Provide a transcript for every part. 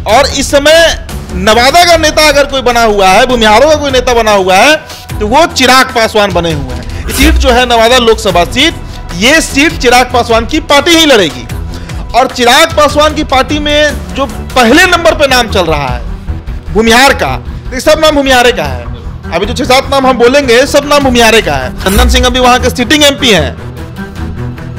और इस समय नवादा का नेता अगर कोई बना हुआ है, भूमिहारों का कोई नेता बना हुआ है, तो वो चिराग पासवान बने हुए हैं। सीट जो है नवादा लोकसभा सीट, ये सीट चिराग पासवान की पार्टी ही लड़ेगी। और चिराग पासवान की पार्टी में जो पहले नंबर पे नाम चल रहा है भूमिहार का, तो सब नाम भूमिहारे का है। अभी जो 6-7 नाम हम बोलेंगे सब नाम भूमिहारे का है। चंदन सिंह अभी वहां के सिटिंग एमपी हैं,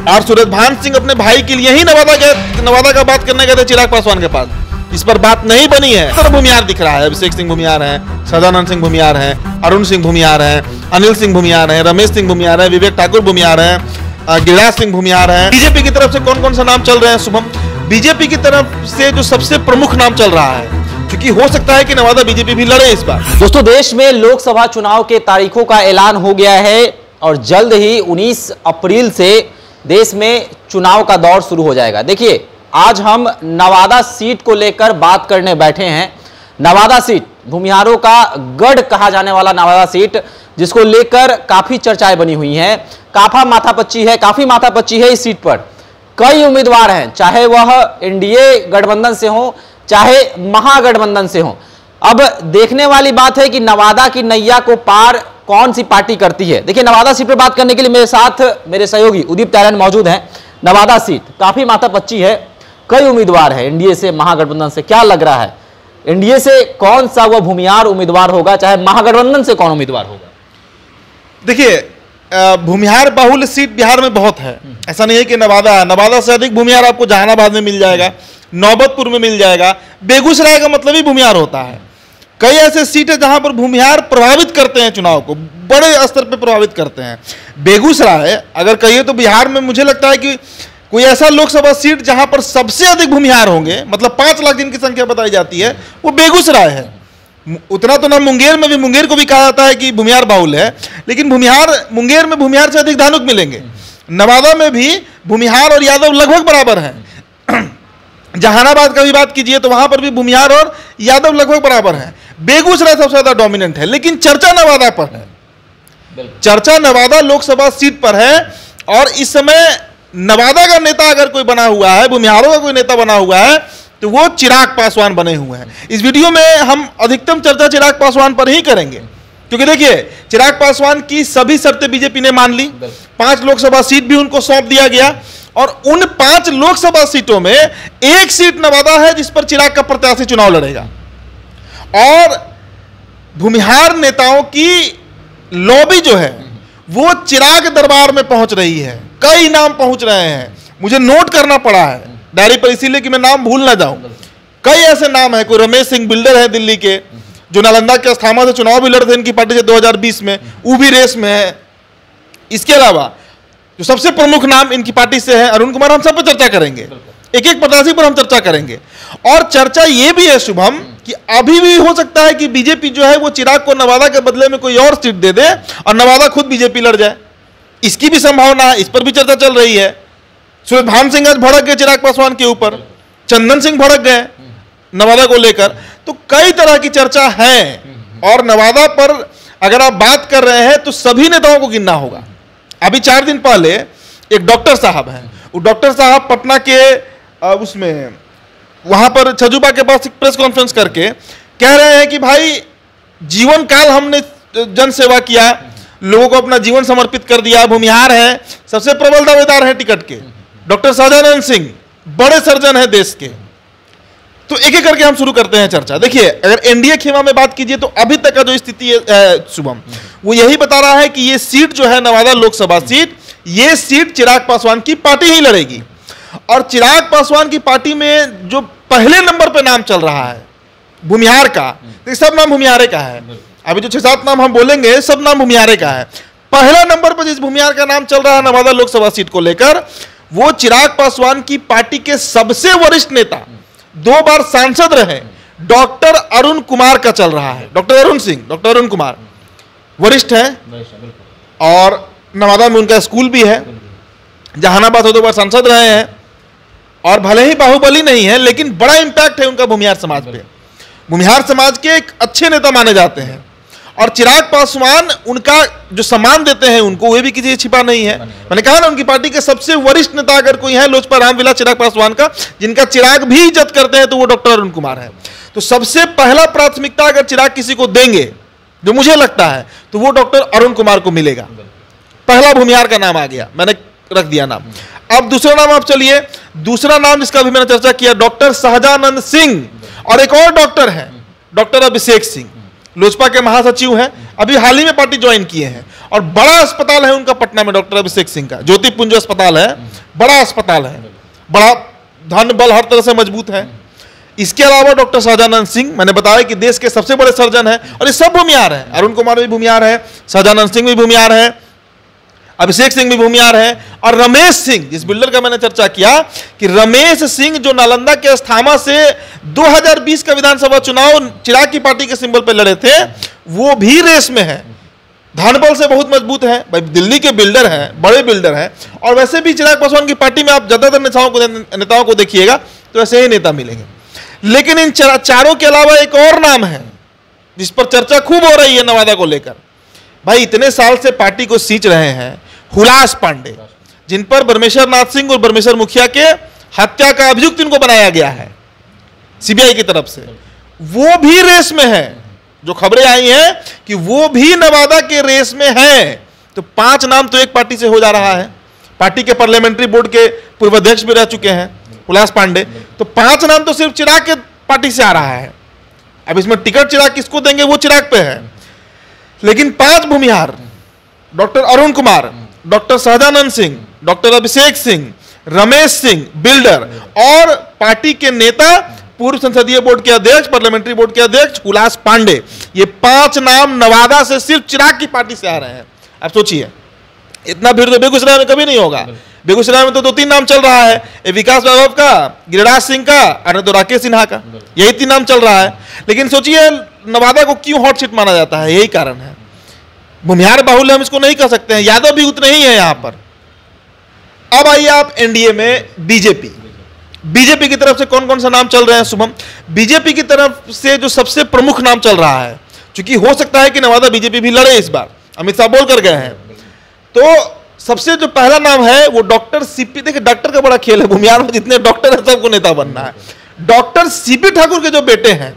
और सूरजभान सिंह अपने भाई के लिए ही नवादा का बात करने गए थे चिराग पासवान के पास। इस पर बात नहीं बनी है। तो भूमिहार दिख रहा है, अभिषेक सिंह भूमिहार हैं, सदानंद सिंह भूमिहार हैं, अरुण सिंह भूमिहार हैं, अनिल सिंह भूमिहार हैं, रमेश सिंह भूमिहार हैं, विवेक ठाकुर भूमिहार हैं, गिरिराज सिंह भूमिहार हैं। बीजेपी की तरफ से कौन कौन सा नाम चल रहे हैं शुभम? बीजेपी की तरफ से जो सबसे प्रमुख नाम चल रहा है, क्योंकि हो सकता है कि नवादा बीजेपी भी लड़े इस बार। दोस्तों, देश में लोकसभा चुनाव के तारीखों का ऐलान हो गया है और जल्द ही 19 अप्रैल से देश में चुनाव का दौर शुरू हो जाएगा। देखिए, आज हम नवादा सीट को लेकर बात करने बैठे हैं। नवादा सीट भूमिहारों का गढ़ कहा जाने वाला नवादा सीट, जिसको लेकर काफी चर्चाएं बनी हुई हैं, काफी माथापच्ची है इस सीट पर। कई उम्मीदवार हैं, चाहे वह एनडीए गठबंधन से हो, चाहे महागठबंधन से हो। अब देखने वाली बात है कि नवादा की नैया को पार कौन सी पार्टी करती है। देखिए, नवादा सीट पर बात करने के लिए मेरे साथ मेरे सहयोगी उदीप तायरन मौजूद हैं। नवादा सीट काफी माथापच्ची है, कई उम्मीदवार है एनडीए से, महागठबंधन से। क्या लग रहा है, एनडीए से कौन सा वह भूमिहार उम्मीदवार होगा, चाहे महागठबंधन से कौन उम्मीदवार होगा? देखिए, भूमिहार बाहुल्य सीट बिहार में बहुत है। ऐसा नहीं है कि नवादा से अधिक भूमिहार आपको जहानाबाद में मिल जाएगा, नौबतपुर में मिल जाएगा, बेगूसराय का मतलब ही भूमिहार होता है। कई ऐसे सीट है जहां पर भूमिहार प्रभावित करते हैं, चुनाव को बड़े स्तर पर प्रभावित करते हैं। बेगूसराय अगर कहिए तो बिहार में मुझे लगता है कि कोई ऐसा लोकसभा सीट जहां पर सबसे अधिक भूमिहार होंगे, मतलब 5 लाख जिनकी संख्या बताई जाती है, वो बेगूसराय है। उतना तो ना मुंगेर को भी कहा जाता है कि भूमिहार बाहुल है, लेकिन मुंगेर में भूमिहार से अधिक धानुक मिलेंगे। नवादा में भी भूमिहार और यादव लगभग बराबर हैं। जहानाबाद का भी बात कीजिए तो वहां पर भी भूमिहार और यादव लगभग बराबर हैं। बेगूसराय सबसे ज्यादा डोमिनेंट है, लेकिन चर्चा नवादा पर है। चर्चा नवादा लोकसभा सीट पर है। और इस समय नवादा का नेता अगर कोई बना हुआ है, भूमिहारों का कोई नेता बना हुआ है, तो वो चिराग पासवान बने हुए हैं। इस वीडियो में हम अधिकतम चर्चा चिराग पासवान पर ही करेंगे, क्योंकि देखिए, चिराग पासवान की सभी शर्तें बीजेपी ने मान ली। 5 लोकसभा सीट भी उनको सौंप दिया गया, और उन 5 लोकसभा सीटों में एक सीट नवादा है जिस पर चिराग का प्रत्याशी चुनाव लड़ेगा। और भूमिहार नेताओं की लॉबी जो है वो चिराग दरबार में पहुंच रही है। कई नाम पहुंच रहे हैं, मुझे नोट करना पड़ा है डायरी पर, इसीलिए कि मैं नाम भूल ना जाऊं। कई ऐसे नाम है, कोई रमेश सिंह बिल्डर है दिल्ली के, जो नालंदा के अस्थामा से चुनाव भी लड़ते हैं इनकी पार्टी से 2020 में, वो भी रेस में है। इसके अलावा जो सबसे प्रमुख नाम इनकी पार्टी से है अरुण कुमार, हम सब पर चर्चा करेंगे, एक एक प्रत्याशी पर हम चर्चा करेंगे। और चर्चा ये भी है शुभम कि अभी भी हो सकता है कि बीजेपी जो है वो चिराग को नवादा के बदले में कोई और सीट दे दे और नवादा खुद बीजेपी लड़ जाए। इसकी भी संभावना है, इस पर भी चर्चा चल रही है। सूरजभान सिंह आज भड़क गए चिराग पासवान के ऊपर, चंदन सिंह भड़क गए नवादा को लेकर, तो कई तरह की चर्चा है। और नवादा पर अगर आप बात कर रहे हैं तो सभी नेताओं को गिनना होगा। अभी 4 दिन पहले एक डॉक्टर साहब हैं, वो डॉक्टर साहब पटना के उसमें वहां पर छजुबा के पास एक प्रेस कॉन्फ्रेंस करके कह रहे हैं कि भाई जीवन काल हमने जन सेवा किया, लोगों को अपना जीवन समर्पित कर दिया। भूमिहार है, सबसे प्रबल दावेदार है टिकट के। डॉक्टर सदानंद सिंह बड़े सर्जन है देश के। तो एक एक करके हम शुरू करते हैं चर्चा। देखिए, अगर एनडीए खेमा में बात कीजिए तो अभी तक का जो स्थिति है शुभम, वो यही बता रहा है कि ये सीट जो है नवादा लोकसभा सीट, ये सीट चिराग पासवान की पार्टी ही लड़ेगी। और चिराग पासवान की पार्टी में जो पहले नंबर पर नाम चल रहा है भूमिहार का, तो सब नाम भूमिहारे का है। अभी जो 6-7 नाम हम बोलेंगे सब नाम भूमिहारे का है। पहला नंबर पर जिस भूमिहार का नाम चल रहा है नवादा लोकसभा सीट को लेकर, वो चिराग पासवान की पार्टी के सबसे वरिष्ठ नेता, 2 बार सांसद रहे, डॉक्टर अरुण कुमार का चल रहा है। डॉक्टर अरुण कुमार वरिष्ठ है, और नवादा में उनका स्कूल भी है। जहानाबाद से 2 बार सांसद रहे हैं, और भले ही बाहुबली नहीं है, लेकिन बड़ा इंपैक्ट है उनका भूमिहार समाज पे। भूमिहार समाज के एक अच्छे नेता माने जाते हैं। और चिराग पासवान उनका जो सम्मान देते हैं उनको, वे भी किसी से छिपा नहीं है। मैंने कहा ना, उनकी पार्टी के सबसे वरिष्ठ नेता अगर कोई है लोजपा रामविलास चिराग पासवान का, जिनका चिराग भी इज्जत करते हैं, तो वो डॉक्टर अरुण कुमार है। तो सबसे पहला प्राथमिकता अगर चिराग किसी को देंगे, जो मुझे लगता है, तो वो डॉक्टर अरुण कुमार को मिलेगा। पहला भूमिहार का नाम आ गया, मैंने रख दिया नाम। अब दूसरा नाम आप चलिए, दूसरा नाम जिसका भी मैंने चर्चा किया, डॉक्टर सहजानंद सिंह। और एक और डॉक्टर है, डॉक्टर अभिषेक सिंह, लोजपा के महासचिव हैं, अभी हाल ही में पार्टी ज्वाइन किए हैं। और बड़ा अस्पताल है उनका पटना में, डॉक्टर अभिषेक सिंह का ज्योति पुंज अस्पताल है, बड़ा अस्पताल है, बड़ा धन बल हर तरह से मजबूत है। इसके अलावा डॉक्टर सहजानंद सिंह, मैंने बताया कि देश के सबसे बड़े सर्जन हैं, और ये सब भूमिहार हैं। अरुण कुमार भी भूमिहार है, सहजानंद सिंह भी भूमिहार है, अभिषेक सिंह भी भूमिहार है। और रमेश सिंह, जिस बिल्डर का मैंने चर्चा किया कि रमेश सिंह जो नालंदा के अस्थामा से 2020 का विधानसभा चुनाव चिराग की पार्टी के सिंबल पर लड़े थे, वो भी रेस में है। धनबल से बहुत मजबूत है भाई, दिल्ली के बिल्डर हैं, बड़े बिल्डर हैं। और वैसे भी चिराग पासवान की पार्टी में आप ज्यादातर नेताओं को देखिएगा तो ऐसे ही नेता मिलेंगे। लेकिन इन चारों के अलावा एक और नाम है जिस पर चर्चा खूब हो रही है नवादा को लेकर। भाई इतने साल से पार्टी को सींच रहे हैं हुलास पांडे, जिन पर ब्रह्मेश्वर नाथ सिंह और ब्रह्मेश्वर मुखिया के हत्या का अभियुक्त इनको बनाया गया है सीबीआई की तरफ से, वो भी रेस में है। जो खबरें आई हैं कि वो भी नवादा के रेस में है। तो 5 नाम तो एक पार्टी से हो जा रहा है। पार्टी के पार्लियामेंट्री बोर्ड के पूर्व अध्यक्ष भी रह चुके हैं हुलास पांडे, तो 5 नाम तो सिर्फ चिराग के पार्टी से आ रहा है। अब इसमें टिकट चिराग किसको देंगे वो चिराग पे है। लेकिन 5 Bhumihar, doctor Arun Kumar, doctor Sahajanand Singh, doctor Abhishek Singh, Ramesh Singh builder, और पार्टी के नेता पूर्व संसदीय बोर्ड के अध्यक्ष, पार्लियामेंट्री बोर्ड के अध्यक्ष हुलास पांडे, ये 5 नाम नवादा से सिर्फ चिराग की पार्टी से आ रहे हैं। आप सोचिए, इतना भीड़ तो बेगूसराय में कभी नहीं होगा। बेगूसराय में तो 2-3 नाम चल रहा है, विकास वैभव का, गिरिराज सिंह का, और तो राकेश सिन्हा का, यही 3 नाम चल रहा है। लेकिन सोचिए नवादा को क्यों हॉट सीट माना जाता है, यही कारण है। भूमिहार बाहुल्य हम इसको नहीं कह सकते हैं, यादव भी उतने ही है यहां पर। अब आइए आप एनडीए में बीजेपी की तरफ से कौन कौन सा नाम चल रहे हैं शुभम। बीजेपी की तरफ से जो सबसे प्रमुख नाम चल रहा है, क्योंकि हो सकता है कि नवादा बीजेपी भी लड़े इस बार, अमित शाह बोल कर गए हैं, तो सबसे जो पहला नाम है वो डॉक्टर सीपी। देखिए डॉक्टर का बड़ा खेल है, भूमिहार में जितने डॉक्टर है सबको नेता बनना है। डॉक्टर सीपी ठाकुर के जो बेटे हैं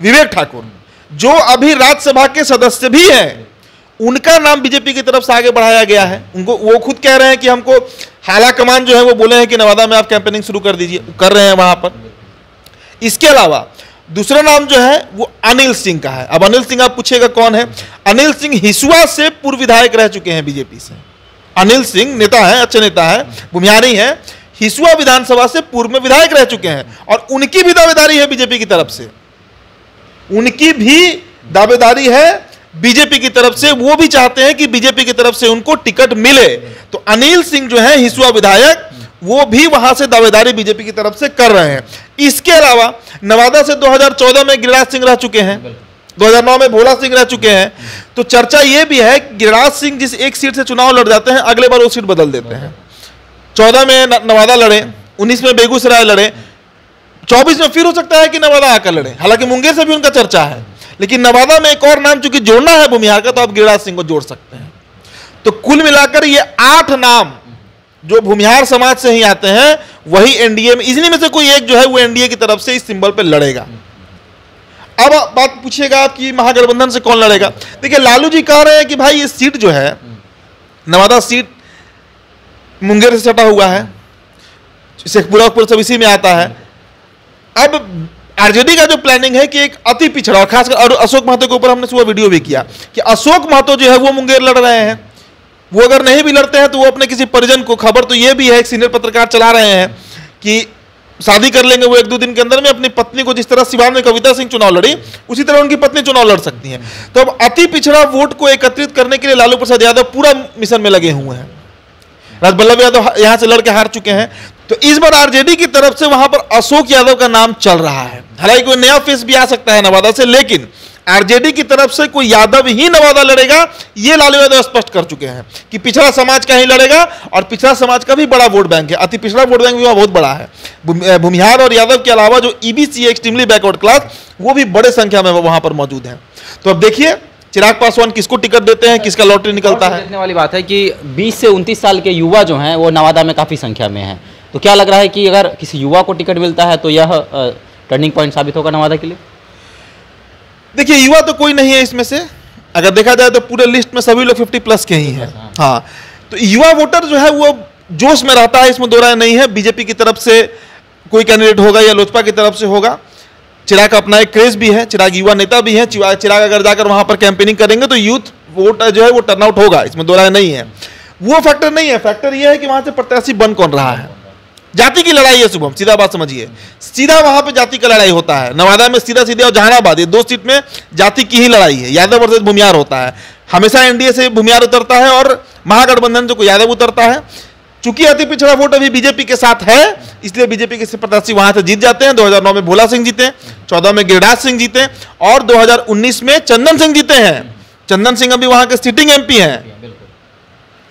विवेक ठाकुर, जो अभी राज्यसभा के सदस्य भी हैं, उनका नाम बीजेपी की तरफ से आगे बढ़ाया गया है। उनको, वो खुद कह रहे हैं कि हमको हाला कमान जो है वो बोले हैं कि नवादा में आप कैंपेनिंग शुरू कर दीजिए, कर रहे हैं वहां पर। इसके अलावा दूसरा नाम जो है वो अनिल सिंह का है। अब अनिल सिंह आप पूछेगा कौन है, अनिल सिंह हिसुआ से पूर्व विधायक रह चुके हैं बीजेपी से। अनिल सिंह नेता है, अच्छे नेता है, भूमिहारी है, हिसुआ विधानसभा से पूर्व में विधायक रह चुके हैं, और उनकी भी दावेदारी है बीजेपी की तरफ से, उनकी भी दावेदारी है बीजेपी की तरफ से। वो भी चाहते हैं कि बीजेपी की तरफ से उनको टिकट मिले। तो अनिल सिंह जो है हिसुआ विधायक, वो भी वहां से दावेदारी बीजेपी की तरफ से कर रहे हैं। इसके अलावा नवादा से 2014 में गिरिराज सिंह रह चुके हैं, 2009 में भोला सिंह रह चुके हैं। तो चर्चा यह भी है कि गिरिराज सिंह जिस एक सीट से चुनाव लड़ जाते हैं, अगले बार वो सीट बदल देते हैं। 14 में नवादा लड़े, 19 में बेगूसराय लड़े, 24 में फिर हो सकता है कि नवादा आकर लड़े। हालांकि मुंगेर से भी उनका चर्चा है, लेकिन नवादा में एक और नाम चूंकि जोड़ना है भूमिहार का, तो आप गिरिराज सिंह को जोड़ सकते हैं। तो कुल मिलाकर ये 8 नाम जो भूमिहार समाज से ही आते हैं, वही एनडीए में, इन्हीं में से कोई एक जो है वो एनडीए की तरफ से इस सिंबल पे लड़ेगा। अब बात पूछिएगा कि महागठबंधन से कौन लड़ेगा। देखिए लालू जी कह रहे हैं कि भाई ये सीट जो है, नवादा सीट मुंगेर से सटा हुआ है, शेखपुरा सब इसी में आता है। अब आरजेडी का जो प्लानिंग है कि एक अति पिछड़ा, और खासकर और अशोक महतो के ऊपर हमने सुबह वीडियो भी किया कि अशोक महतो जो है वो मुंगेर लड़ रहे हैं। वो अगर नहीं भी लड़ते हैं तो वो अपने किसी परिजन को, खबर तो ये भी है, एक सीनियर पत्रकार चला रहे हैं कि शादी कर लेंगे वो 1-2 दिन के अंदर में, अपनी पत्नी को, जिस तरह सिवान में कविता सिंह चुनाव लड़ी उसी तरह उनकी पत्नी चुनाव लड़ सकती है। तो अब अति पिछड़ा वोट को एकत्रित करने के लिए लालू प्रसाद यादव पूरा मिशन में लगे हुए हैं। राजबल्लभ यादव यहां से लड़के हार चुके हैं, तो इस बार आरजेडी की तरफ से वहां पर अशोक यादव का नाम चल रहा है। हालांकि कोई नया फेस भी आ सकता है नवादा से, लेकिन आरजेडी की तरफ से कोई यादव ही नवादा लड़ेगा, ये लालू यादव स्पष्ट कर चुके हैं कि पिछड़ा समाज का ही लड़ेगा। और पिछड़ा समाज का भी बड़ा वोट बैंक है, अति पिछड़ा वोट बैंक भी वहां बहुत बड़ा है। भूमिहार और यादव के अलावा जो ईबीसी एक्सट्रीमली बैकवर्ड क्लास, वो भी बड़े संख्या में वहां पर मौजूद है। तो अब देखिए चिराग पासवान किसको टिकट देते हैं, किसका लॉटरी निकलता है। देखने वाली बात है कि 20 से 29 साल के युवा जो हैं वो नवादा में काफ़ी संख्या में हैं, तो क्या लग रहा है कि अगर किसी युवा को टिकट मिलता है तो यह टर्निंग पॉइंट साबित होगा नवादा के लिए? देखिए, युवा तो कोई नहीं है इसमें से, अगर देखा जाए तो पूरे लिस्ट में सभी लोग 50+ के ही हैं। हाँ, तो युवा वोटर जो है वो जोश में रहता है, इसमें दो राय नहीं है। बीजेपी की तरफ से कोई कैंडिडेट होगा या लोजपा की तरफ से होगा, चिराग का अपना एक क्रेज भी है, चिराग युवा नेता भी है। चिराग अगर जाकर वहां पर कैंपेनिंग करेंगे तो यूथ वोट जो है वो टर्नआउट होगा, इसमें दो राय नहीं है। वो फैक्टर नहीं है, फैक्टर ये है कि वहां से प्रत्याशी बन कौन रहा है। जाति की लड़ाई है शुभम, सीधा बात समझिए, सीधा वहां पे जाति का लड़ाई होता है। नवादा में सीधा सीधे और जहानाबाद, ये 2 सीट में जाति की ही लड़ाई है। यादव वर्सेस भूमियार होता है, हमेशा एनडीए से भूमियार उतरता है और महागठबंधन से कोई यादव उतरता है। चूंकि अति पिछड़ा वोट अभी बीजेपी के साथ है, इसलिए बीजेपी के प्रत्याशी वहां से जीत जाते हैं। 2009 में भोला सिंह जीते, 14 में गिरिराज सिंह जीते और 2019 में चंदन सिंह जीते हैं। चंदन सिंह अभी वहां के सिटिंग एमपी हैं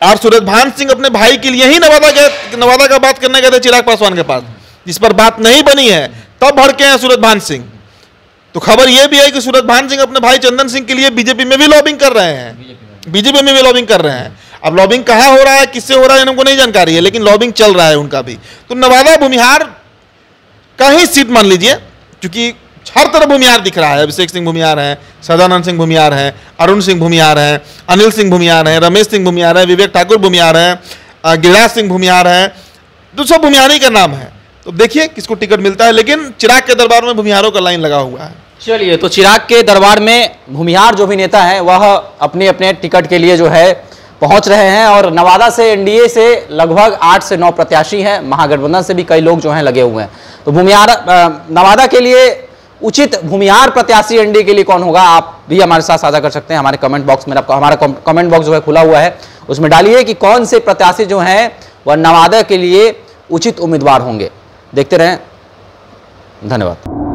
और सूरजभान सिंह अपने भाई के लिए ही नवादा का बात करने गए थे चिराग पासवान के पास, जिस पर बात नहीं बनी है, तब भड़के हैं सूरजभान सिंह। तो खबर यह भी है कि सूरजभान सिंह अपने भाई चंदन सिंह के लिए बीजेपी में भी लॉबिंग कर रहे हैं, बीजेपी में भी लॉबिंग कर रहे हैं। अब लॉबिंग कहाँ हो रहा है, किससे हो रहा है, इनको नहीं जानकारी है, लेकिन लॉबिंग चल रहा है उनका भी। तो नवादा भूमिहार का ही सीट मान लीजिए, क्योंकि हर तरफ भूमिहार दिख रहा है। अभिषेक सिंह भूमिहार हैं, सदानंद सिंह भूमिहार हैं, अरुण सिंह भूमिहार हैं, अनिल सिंह भूमिहार हैं, रमेश सिंह भूमिहार हैं, विवेक ठाकुर भूमिहार हैं, गिरिराज सिंह भूमिहार हैं, तो सब भूमिहारी का नाम है। तो देखिए किसको टिकट मिलता है, लेकिन चिराग के दरबार में भूमिहारों का लाइन लगा हुआ है। चलिए, तो चिराग के दरबार में भूमिहार जो भी नेता है वह अपने अपने टिकट के लिए जो है पहुंच रहे हैं और नवादा से एनडीए से लगभग 8 से 9 प्रत्याशी हैं, महागठबंधन से भी कई लोग जो हैं लगे हुए हैं। तो भूमिहार नवादा के लिए उचित भूमिहार प्रत्याशी एनडीए के लिए कौन होगा, आप भी हमारे साथ साझा कर सकते हैं हमारे कमेंट बॉक्स में। हमारा कमेंट बॉक्स जो है खुला हुआ है, उसमें डालिए कि कौन से प्रत्याशी जो हैं वह नवादा के लिए उचित उम्मीदवार होंगे। देखते रहें, धन्यवाद।